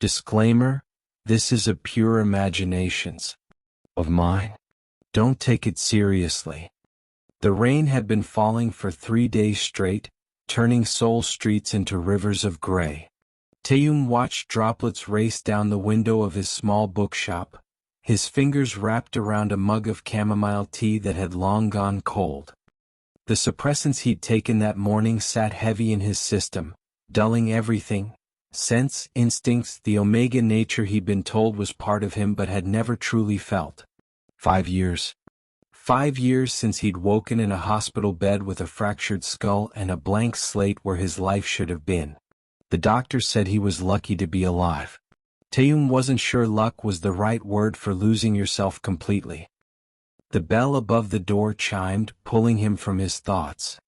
Disclaimer: this is a pure imaginations of mine. Don't take it seriously. The rain had been falling for 3 days straight, turning Seoul streets into rivers of gray. Taehyung watched droplets race down the window of his small bookshop, his fingers wrapped around a mug of chamomile tea that had long gone cold. The suppressants he'd taken that morning sat heavy in his system, dulling everything: sense, instincts, the omega nature he'd been told was part of him but had never truly felt. 5 years. 5 years since he'd woken in a hospital bed with a fractured skull and a blank slate where his life should have been. The doctor said he was lucky to be alive. Taehyung wasn't sure luck was the right word for losing yourself completely. The bell above the door chimed, pulling him from his thoughts.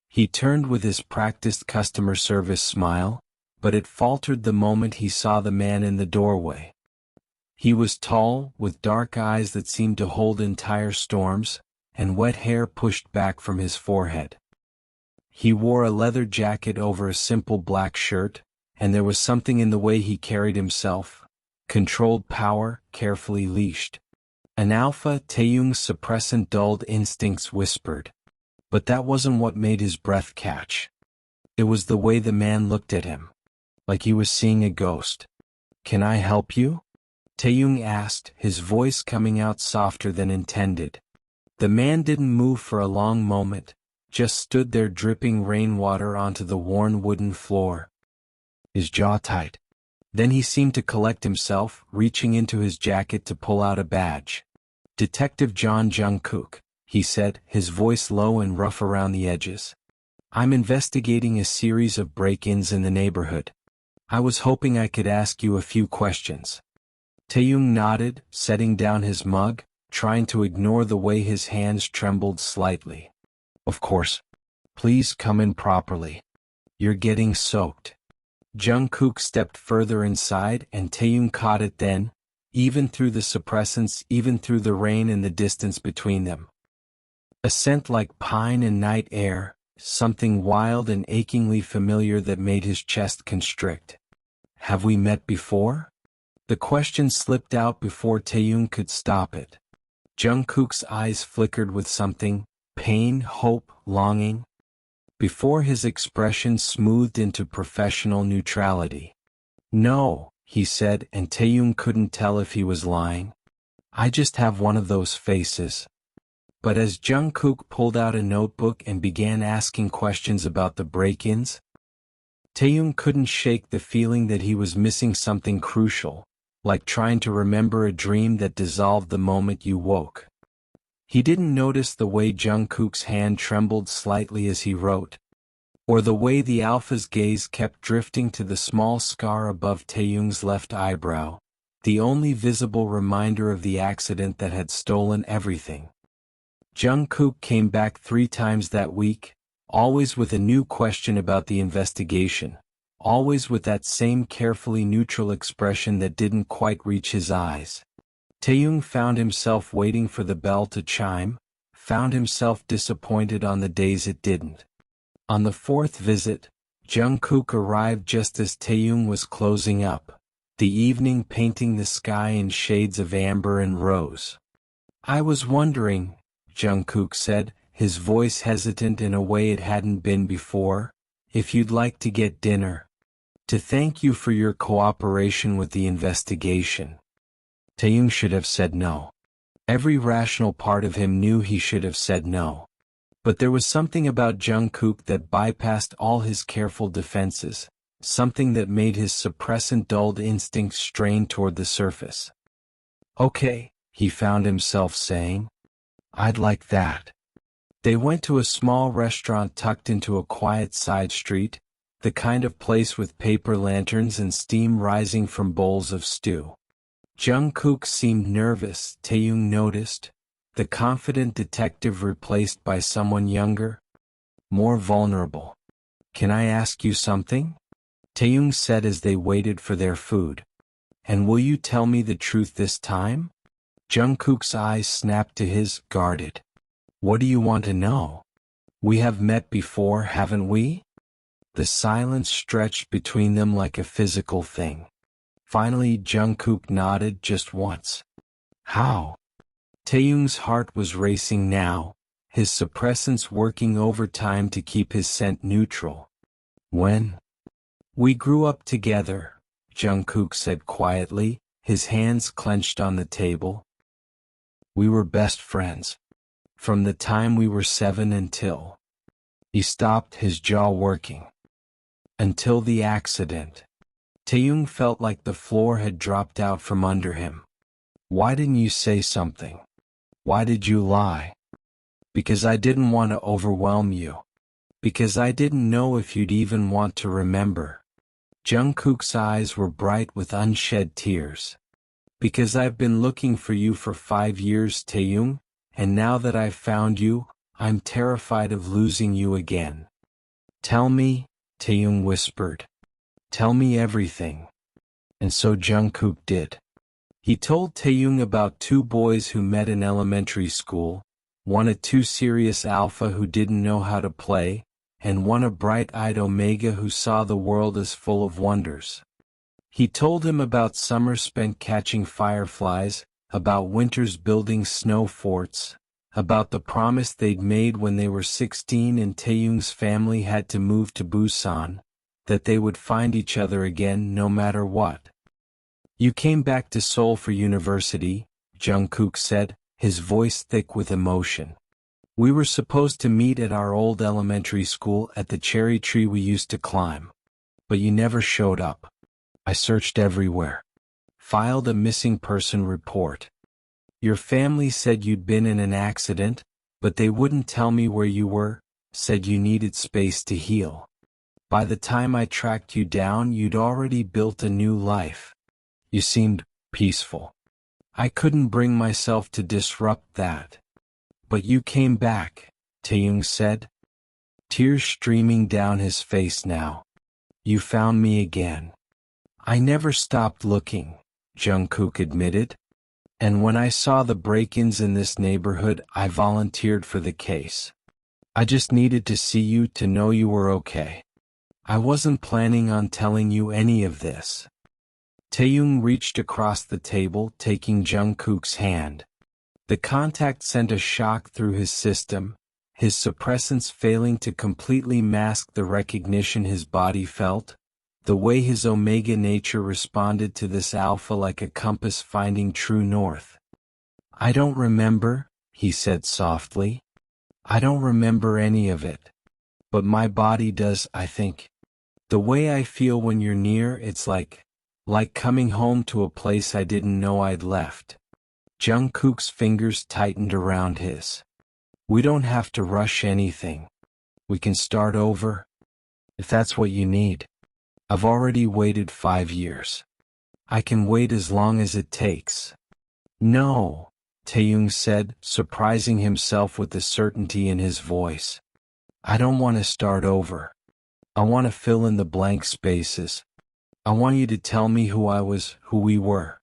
He turned with his practiced customer service smile, but it faltered the moment he saw the man in the doorway. He was tall, with dark eyes that seemed to hold entire storms, and wet hair pushed back from his forehead. He wore a leather jacket over a simple black shirt, and there was something in the way he carried himself: controlled power, carefully leashed. An alpha, Taehyung's suppressant dulled instincts whispered. But that wasn't what made his breath catch. It was the way the man looked at him. Like he was seeing a ghost. "Can I help you?" Taehyung asked, his voice coming out softer than intended. The man didn't move for a long moment, just stood there dripping rainwater onto the worn wooden floor. His jaw tight. Then he seemed to collect himself, reaching into his jacket to pull out a badge. "Detective John Jungkook," he said, his voice low and rough around the edges. "I'm investigating a series of break-ins in the neighborhood. I was hoping I could ask you a few questions." Taehyung nodded, setting down his mug, trying to ignore the way his hands trembled slightly. "Of course. Please come in properly. You're getting soaked." Jungkook stepped further inside and Taehyung caught it then, even through the suppressants, even through the rain and the distance between them. A scent like pine and night air, something wild and achingly familiar that made his chest constrict. "Have we met before?" The question slipped out before Taehyung could stop it. Jungkook's eyes flickered with something: pain, hope, longing. Before his expression smoothed into professional neutrality. "No," he said, and Taehyung couldn't tell if he was lying. "I just have one of those faces." But as Jungkook pulled out a notebook and began asking questions about the break-ins, Taehyung couldn't shake the feeling that he was missing something crucial, like trying to remember a dream that dissolved the moment you woke. He didn't notice the way Jungkook's hand trembled slightly as he wrote, or the way the alpha's gaze kept drifting to the small scar above Taehyung's left eyebrow, the only visible reminder of the accident that had stolen everything. Jungkook came back 3 times that week, always with a new question about the investigation, always with that same carefully neutral expression that didn't quite reach his eyes. Taehyung found himself waiting for the bell to chime, found himself disappointed on the days it didn't. On the 4th visit, Jungkook arrived just as Taehyung was closing up, the evening painting the sky in shades of amber and rose. "I was wondering," Jungkook said, his voice hesitant in a way it hadn't been before, "if you'd like to get dinner. To thank you for your cooperation with the investigation." Taehyung should have said no. Every rational part of him knew he should have said no. But there was something about Jungkook that bypassed all his careful defenses, something that made his suppressant dulled instincts strain toward the surface. "Okay," he found himself saying. "I'd like that." They went to a small restaurant tucked into a quiet side street, the kind of place with paper lanterns and steam rising from bowls of stew. Jungkook seemed nervous, Taehyung noticed, the confident detective replaced by someone younger, more vulnerable. "Can I ask you something?" Taehyung said as they waited for their food. "And will you tell me the truth this time?" Jungkook's eyes snapped to his, guarded. "What do you want to know? We have met before, haven't we?" The silence stretched between them like a physical thing. Finally Jungkook nodded just once. How? Taehyung's heart was racing now, his suppressants working overtime to keep his scent neutral. When? We grew up together, Jungkook said quietly, his hands clenched on the table. We were best friends. From the time we were 7 until... He stopped, his jaw working. Until the accident. Taehyung felt like the floor had dropped out from under him. Why didn't you say something? Why did you lie? Because I didn't want to overwhelm you. Because I didn't know if you'd even want to remember. Jungkook's eyes were bright with unshed tears. Because I've been looking for you for 5 years, Taehyung, and now that I've found you, I'm terrified of losing you again. Tell me, Taehyung whispered. Tell me everything. And so Jungkook did. He told Taehyung about 2 boys who met in elementary school, one a too serious alpha who didn't know how to play, and one a bright-eyed omega who saw the world as full of wonders. He told him about summers spent catching fireflies, about winters building snow forts, about the promise they'd made when they were 16 and Taehyung's family had to move to Busan, that they would find each other again no matter what. You came back to Seoul for university, Jungkook said, his voice thick with emotion. We were supposed to meet at our old elementary school at the cherry tree we used to climb. But you never showed up. I searched everywhere. Filed a missing person report. Your family said you'd been in an accident, but they wouldn't tell me where you were, said you needed space to heal. By the time I tracked you down, you'd already built a new life. You seemed peaceful. I couldn't bring myself to disrupt that. But you came back, Taehyung said. Tears streaming down his face now. You found me again. I never stopped looking, Jungkook admitted. And when I saw the break-ins in this neighborhood, I volunteered for the case. I just needed to see you to know you were okay. I wasn't planning on telling you any of this. Taehyung reached across the table, taking Jungkook's hand. The contact sent a shock through his system, his suppressants failing to completely mask the recognition his body felt, the way his omega nature responded to this alpha like a compass finding true north. I don't remember, he said softly. I don't remember any of it. But my body does, I think. The way I feel when you're near, it's like coming home to a place I didn't know I'd left. Jungkook's fingers tightened around his. We don't have to rush anything. We can start over. If that's what you need. I've already waited 5 years. I can wait as long as it takes. No, Taehyung said, surprising himself with the certainty in his voice. I don't want to start over. I want to fill in the blank spaces. I want you to tell me who I was, who we were.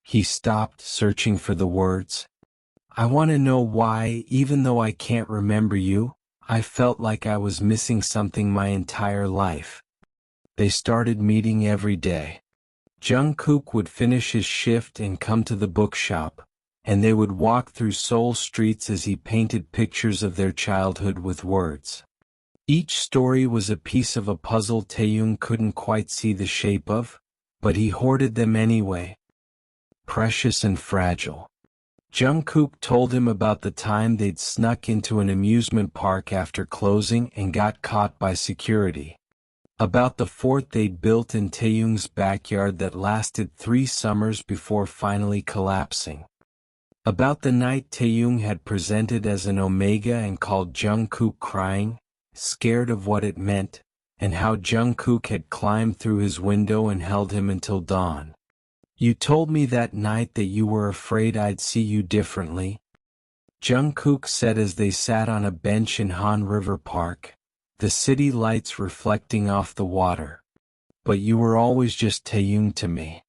He stopped, searching for the words. I want to know why, even though I can't remember you, I felt like I was missing something my entire life. They started meeting every day. Jungkook would finish his shift and come to the bookshop, and they would walk through Seoul streets as he painted pictures of their childhood with words. Each story was a piece of a puzzle Taehyung couldn't quite see the shape of, but he hoarded them anyway. Precious and fragile. Jungkook told him about the time they'd snuck into an amusement park after closing and got caught by security. About the fort they'd built in Taehyung's backyard that lasted 3 summers before finally collapsing. About the night Taehyung had presented as an omega and called Jungkook crying, scared of what it meant, and how Jungkook had climbed through his window and held him until dawn. You told me that night that you were afraid I'd see you differently. Jungkook said as they sat on a bench in Han River Park, the city lights reflecting off the water. But you were always just Taehyung to me.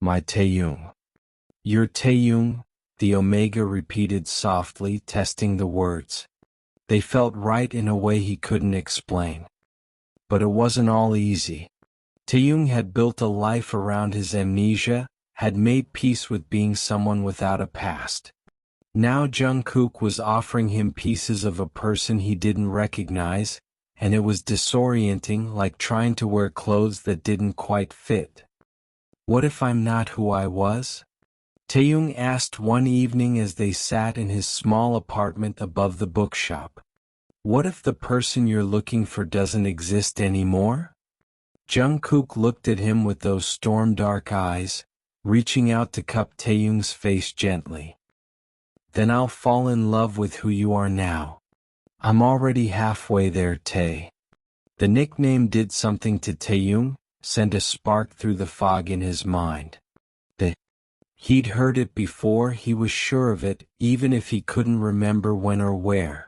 My Taehyung. Your Taehyung, the omega repeated softly, testing the words. They felt right in a way he couldn't explain. But it wasn't all easy. Taehyung had built a life around his amnesia, had made peace with being someone without a past. Now Jungkook was offering him pieces of a person he didn't recognize, and it was disorienting, like trying to wear clothes that didn't quite fit. What if I'm not who I was? Taehyung asked one evening as they sat in his small apartment above the bookshop. What if the person you're looking for doesn't exist anymore? Jungkook looked at him with those storm-dark eyes, reaching out to cup Taehyung's face gently. Then I'll fall in love with who you are now. I'm already halfway there, Tae. The nickname did something to Taehyung, sent a spark through the fog in his mind. He'd heard it before, he was sure of it, even if he couldn't remember when or where.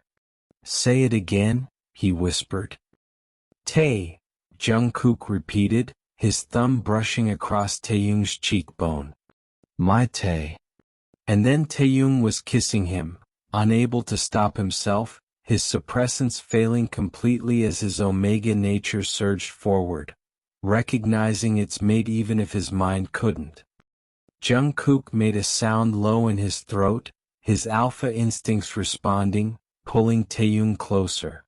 Say it again, he whispered. Tae, Jungkook repeated, his thumb brushing across Taehyung's cheekbone. My Tae. And then Taehyung was kissing him, unable to stop himself, his suppressants failing completely as his omega nature surged forward, recognizing its mate even if his mind couldn't. Jungkook made a sound low in his throat, his alpha instincts responding, pulling Taehyung closer.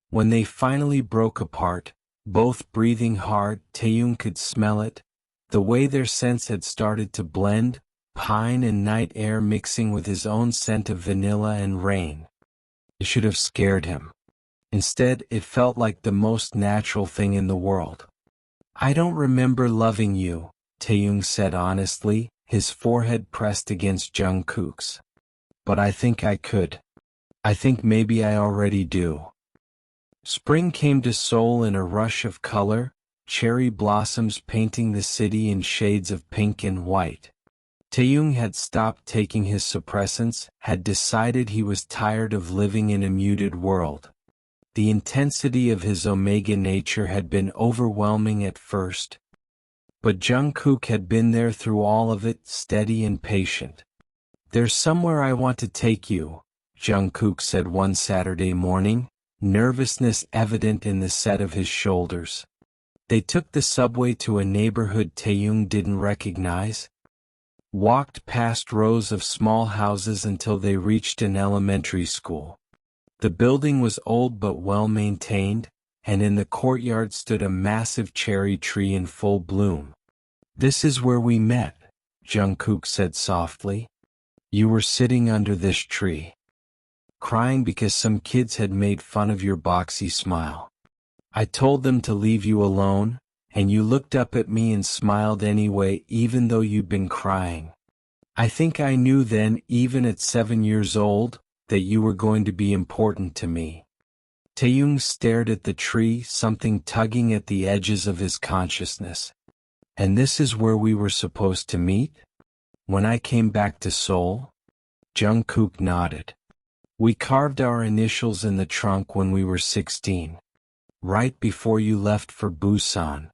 When they finally broke apart, both breathing hard, Taehyung could smell it, the way their scents had started to blend, pine and night air mixing with his own scent of vanilla and rain. It should have scared him. Instead, it felt like the most natural thing in the world. I don't remember loving you, Taehyung said honestly, his forehead pressed against Jungkook's. But I think I could. I think maybe I already do. Spring came to Seoul in a rush of color, cherry blossoms painting the city in shades of pink and white. Taehyung had stopped taking his suppressants, had decided he was tired of living in a muted world. The intensity of his omega nature had been overwhelming at first, but Jungkook had been there through all of it, steady and patient. There's somewhere I want to take you, Jungkook said one Saturday morning, nervousness evident in the set of his shoulders. They took the subway to a neighborhood Taehyung didn't recognize, walked past rows of small houses until they reached an elementary school. The building was old but well maintained, and in the courtyard stood a massive cherry tree in full bloom. This is where we met, Jungkook said softly. You were sitting under this tree, crying because some kids had made fun of your boxy smile. I told them to leave you alone, and you looked up at me and smiled anyway even though you'd been crying. I think I knew then, even at 7 years old, that you were going to be important to me. Taehyung stared at the tree, something tugging at the edges of his consciousness. And this is where we were supposed to meet? When I came back to Seoul? Jungkook nodded. We carved our initials in the trunk when we were 16. Right before you left for Busan.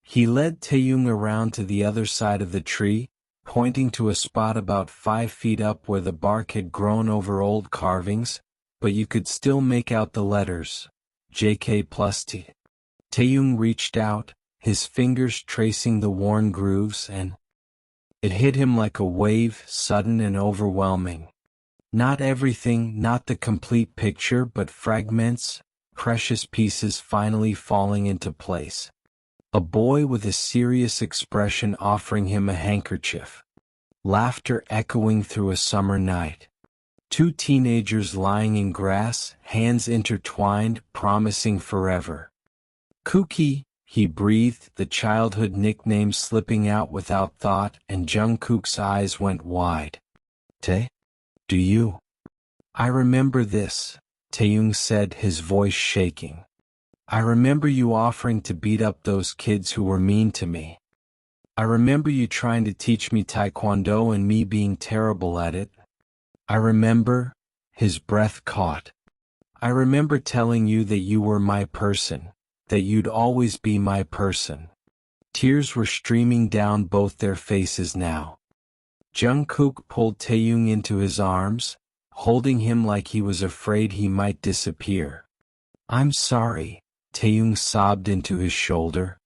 He led Taehyung around to the other side of the tree, pointing to a spot about 5 feet up where the bark had grown over old carvings, but you could still make out the letters, JK plus T. Taehyung reached out, his fingers tracing the worn grooves, and it hit him like a wave, sudden and overwhelming. Not everything, not the complete picture, but fragments, precious pieces finally falling into place. A boy with a serious expression offering him a handkerchief. Laughter echoing through a summer night. 2 teenagers lying in grass, hands intertwined, promising forever. Kookie, he breathed, the childhood nickname slipping out without thought, and Jungkook's eyes went wide. Tae? Do you? I remember this, Taehyung said, his voice shaking. I remember you offering to beat up those kids who were mean to me. I remember you trying to teach me taekwondo and me being terrible at it. I remember, his breath caught. I remember telling you that you were my person, that you'd always be my person. Tears were streaming down both their faces now. Jungkook pulled Taehyung into his arms, holding him like he was afraid he might disappear. I'm sorry, Taehyung sobbed into his shoulder.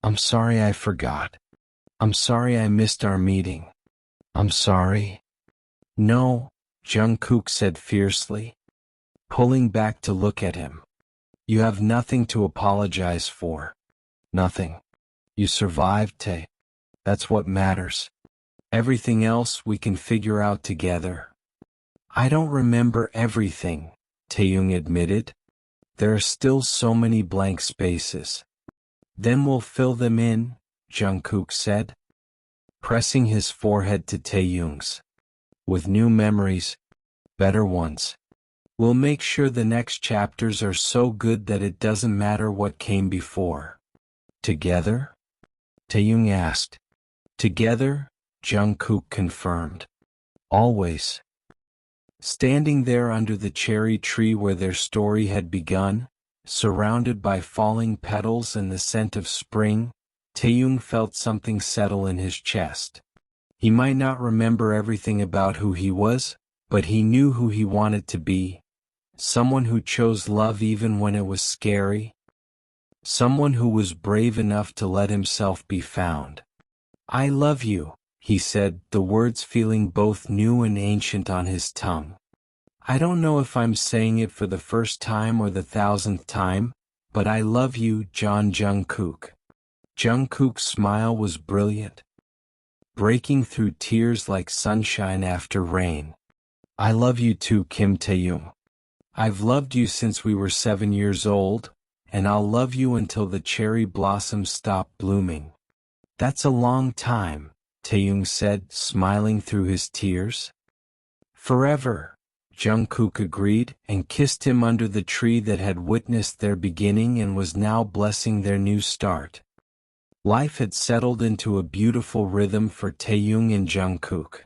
I'm sorry I forgot. I'm sorry I missed our meeting. I'm sorry. No, Jungkook said fiercely, pulling back to look at him. You have nothing to apologize for. Nothing. You survived, Tae. That's what matters. Everything else we can figure out together. I don't remember everything, Taehyung admitted. There are still so many blank spaces. Then we'll fill them in, Jungkook said, pressing his forehead to Taehyung's. With new memories, better ones. We'll make sure the next chapters are so good that it doesn't matter what came before. Together? Taehyung asked. Together, Jungkook confirmed. Always. Standing there under the cherry tree where their story had begun, surrounded by falling petals and the scent of spring, Taehyung felt something settle in his chest. He might not remember everything about who he was, but he knew who he wanted to be. Someone who chose love even when it was scary. Someone who was brave enough to let himself be found. I love you, he said, the words feeling both new and ancient on his tongue. I don't know if I'm saying it for the first time or the 1000th time, but I love you, Jungkook. Jungkook's smile was brilliant, breaking through tears like sunshine after rain. I love you too, Kim Taehyung. I've loved you since we were 7 years old, and I'll love you until the cherry blossoms stop blooming. That's a long time, Taehyung said, smiling through his tears. Forever, Jungkook agreed and kissed him under the tree that had witnessed their beginning and was now blessing their new start. Life had settled into a beautiful rhythm for Taehyung and Jungkook.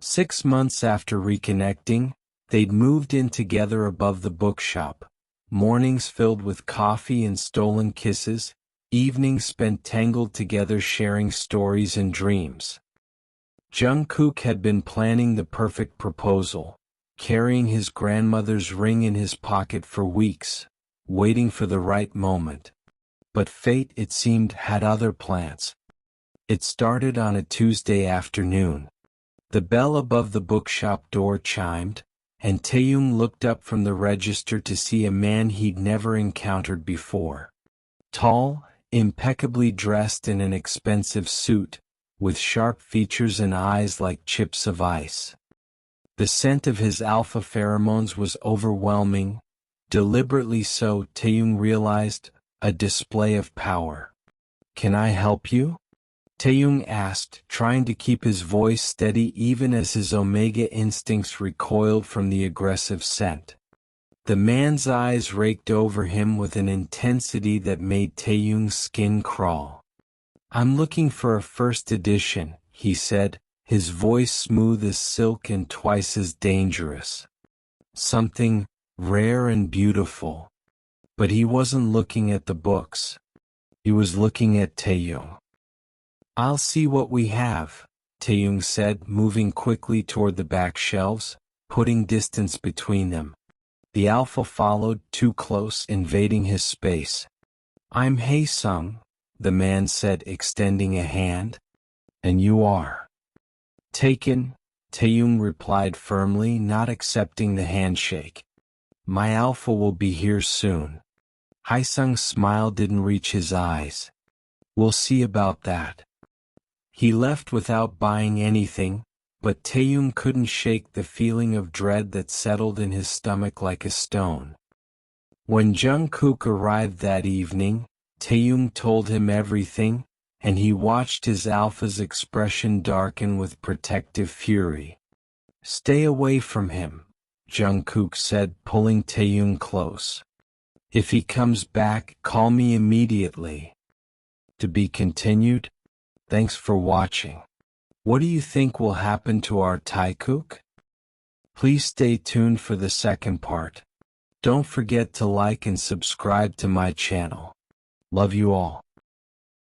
6 months after reconnecting, they'd moved in together above the bookshop. Mornings filled with coffee and stolen kisses, evenings spent tangled together sharing stories and dreams. Jungkook had been planning the perfect proposal, carrying his grandmother's ring in his pocket for weeks, waiting for the right moment. But fate, it seemed, had other plans. It started on a Tuesday afternoon. The bell above the bookshop door chimed, and Taehyung looked up from the register to see a man he'd never encountered before. Tall, impeccably dressed in an expensive suit, with sharp features and eyes like chips of ice. The scent of his alpha pheromones was overwhelming, deliberately so, Taehyung realized, a display of power. Can I help you? Taehyung asked, trying to keep his voice steady even as his omega instincts recoiled from the aggressive scent. The man's eyes raked over him with an intensity that made Taehyung's skin crawl. I'm looking for a first edition, he said, his voice smooth as silk and twice as dangerous. Something rare and beautiful. But he wasn't looking at the books. He was looking at Taehyung. I'll see what we have, Taehyung said, moving quickly toward the back shelves, putting distance between them. The alpha followed, too close, invading his space. I'm Haesung, the man said, extending a hand. And you are? Taken, Taehyung replied firmly, not accepting the handshake. My alpha will be here soon. Haesung's smile didn't reach his eyes. We'll see about that. He left without buying anything, but Taehyung couldn't shake the feeling of dread that settled in his stomach like a stone. When Jungkook arrived that evening, Taehyung told him everything, and he watched his alpha's expression darken with protective fury. Stay away from him, Jungkook said, pulling Taehyung close. If he comes back, call me immediately. To be continued? Thanks for watching. What do you think will happen to our Taekook? Please stay tuned for the second part. Don't forget to like and subscribe to my channel. Love you all.